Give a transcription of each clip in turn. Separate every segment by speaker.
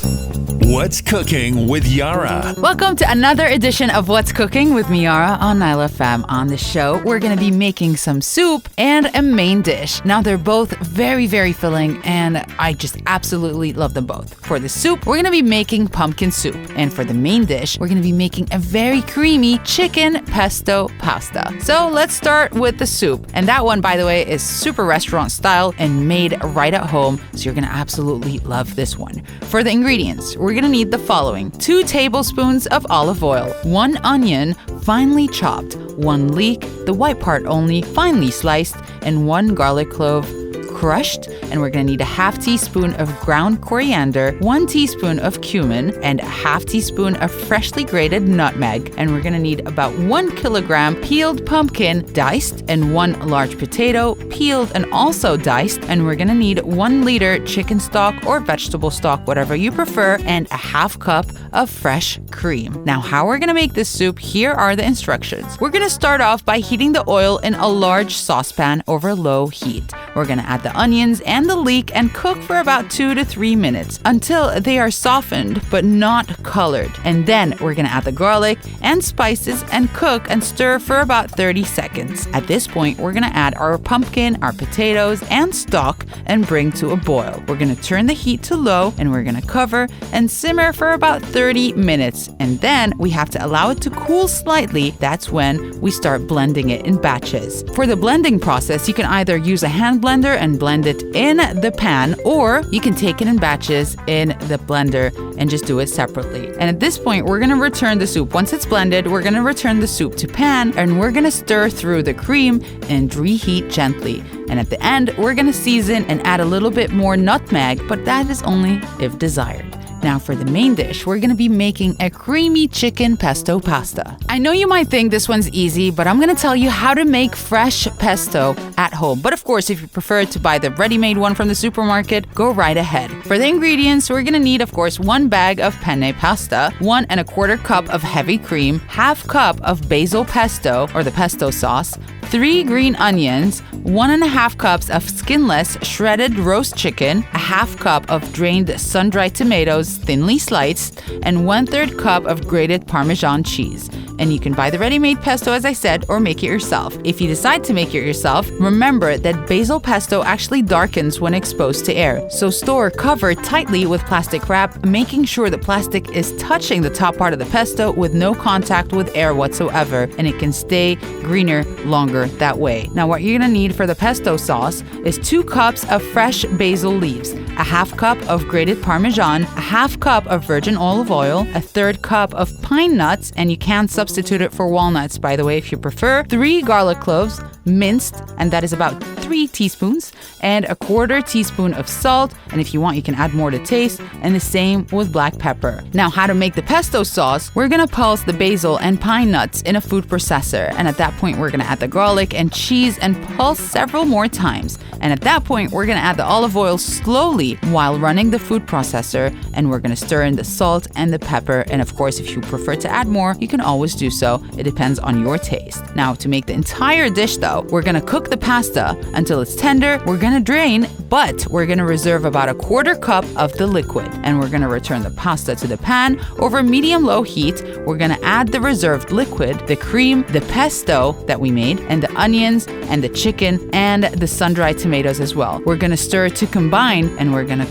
Speaker 1: What's Cooking with Yara?
Speaker 2: Welcome to another edition of What's Cooking with me, Yara, on NileFM. On the show, we're going to be making some soup and a main dish. Now, they're both very, very filling, and I just absolutely love them both. For the soup, we're going to be making pumpkin soup. And for the main dish, we're going to be making a very creamy chicken pesto pasta. So let's start with the soup. And that one, by the way, is super restaurant style and made right at home. So you're going to absolutely love this one. For the ingredients, we're going to need the following: 2 tablespoons of olive oil, 1 onion, finely chopped, 1 leek, the white part only, finely sliced, and 1 garlic clove, crushed. And we're going to need a half teaspoon of ground coriander, 1 teaspoon of cumin, and a half teaspoon of freshly grated nutmeg. And we're going to need about 1 kilogram peeled pumpkin, diced, and 1 large potato, peeled and also diced. And we're going to need 1 liter chicken stock or vegetable stock, whatever you prefer, and a half cup of fresh cream. Now, how we're going to make this soup, here are the instructions. We're going to start off by heating the oil in a large saucepan over low heat. We're going to add the onions and the leek and cook for about 2 to 3 minutes until they are softened but not colored. And then we're going to add the garlic and spices and cook and stir for about 30 seconds. At this point, we're going to add our pumpkin, our potatoes, and stock and bring to a boil. We're going to turn the heat to low and we're going to cover and simmer for about 30 minutes. And then we have to allow it to cool slightly. That's when we start blending it in batches. For the blending process, you can either use a hand blender and blend it in the pan, or you can take it in batches in the blender and just do it separately. And at this point, we're going to return the soup. Once it's blended, we're going to return the soup to pan and we're going to stir through the cream and reheat gently. And at the end, we're going to season and add a little bit more nutmeg, but that is only if desired. Now for the main dish, we're going to be making a creamy chicken pesto pasta. I know you might think this one's easy, but I'm going to tell you how to make fresh pesto at home. But of course, if you prefer to buy the ready-made one from the supermarket, go right ahead. For the ingredients, we're going to need, of course, 1 bag of penne pasta, 1 1/4 cup of heavy cream, half cup of basil pesto or the pesto sauce, 3 green onions, 1 1/2 cups of skinless shredded roast chicken, a half cup of drained sun-dried tomatoes thinly sliced, and 1/3 cup of grated Parmesan cheese. And you can buy the ready-made pesto, as I said, or make it yourself. If you decide to make it yourself, remember that basil pesto actually darkens when exposed to air. So store covered tightly with plastic wrap, making sure the plastic is touching the top part of the pesto with no contact with air whatsoever, and it can stay greener longer that way. Now, what you're going to need for the pesto sauce is 2 cups of fresh basil leaves, a half cup of grated Parmesan, a half cup of virgin olive oil, a 1/3 cup of pine nuts, and you can substitute it for walnuts, by the way, if you prefer, 3 garlic cloves, minced, and that is about 3 teaspoons, and a 1/4 teaspoon of salt, and if you want, you can add more to taste, and the same with black pepper. Now, how to make the pesto sauce, we're gonna pulse the basil and pine nuts in a food processor, and at that point, we're gonna add the garlic and cheese and pulse several more times. And at that point, we're gonna add the olive oil slowly while running the food processor, and we're gonna stir in the salt and the pepper, and of course, if you prefer to add more, you can always do so. It depends on your taste. Now, to make the entire dish though, we're gonna cook the pasta until it's tender. We're gonna drain, but we're gonna reserve about a 1/4 cup of the liquid, and we're gonna return the pasta to the pan over medium-low heat. We're gonna add the reserved liquid, the cream, the pesto that we made, and the onions and the chicken and the sun-dried tomatoes as well. We're gonna stir to combine, and we're gonna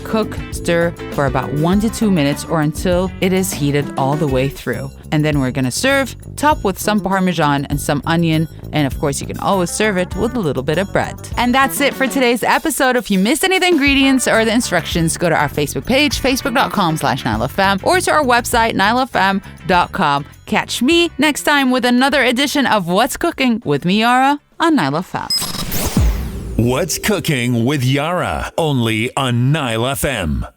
Speaker 2: stir for about 1 to 2 minutes or until it is heated all the way through. And then we're gonna serve, top with some Parmesan and some onion, and of course you can always serve it with a little bit of bread. And that's it for today's episode. If you missed any of the ingredients or the instructions, go to our Facebook page, facebook.com/NileFM, or to our website, NileFM.com. Catch me next time with another edition of What's Cooking with me, Yara, on NileFM.
Speaker 1: What's Cooking with Yara, only on NileFM.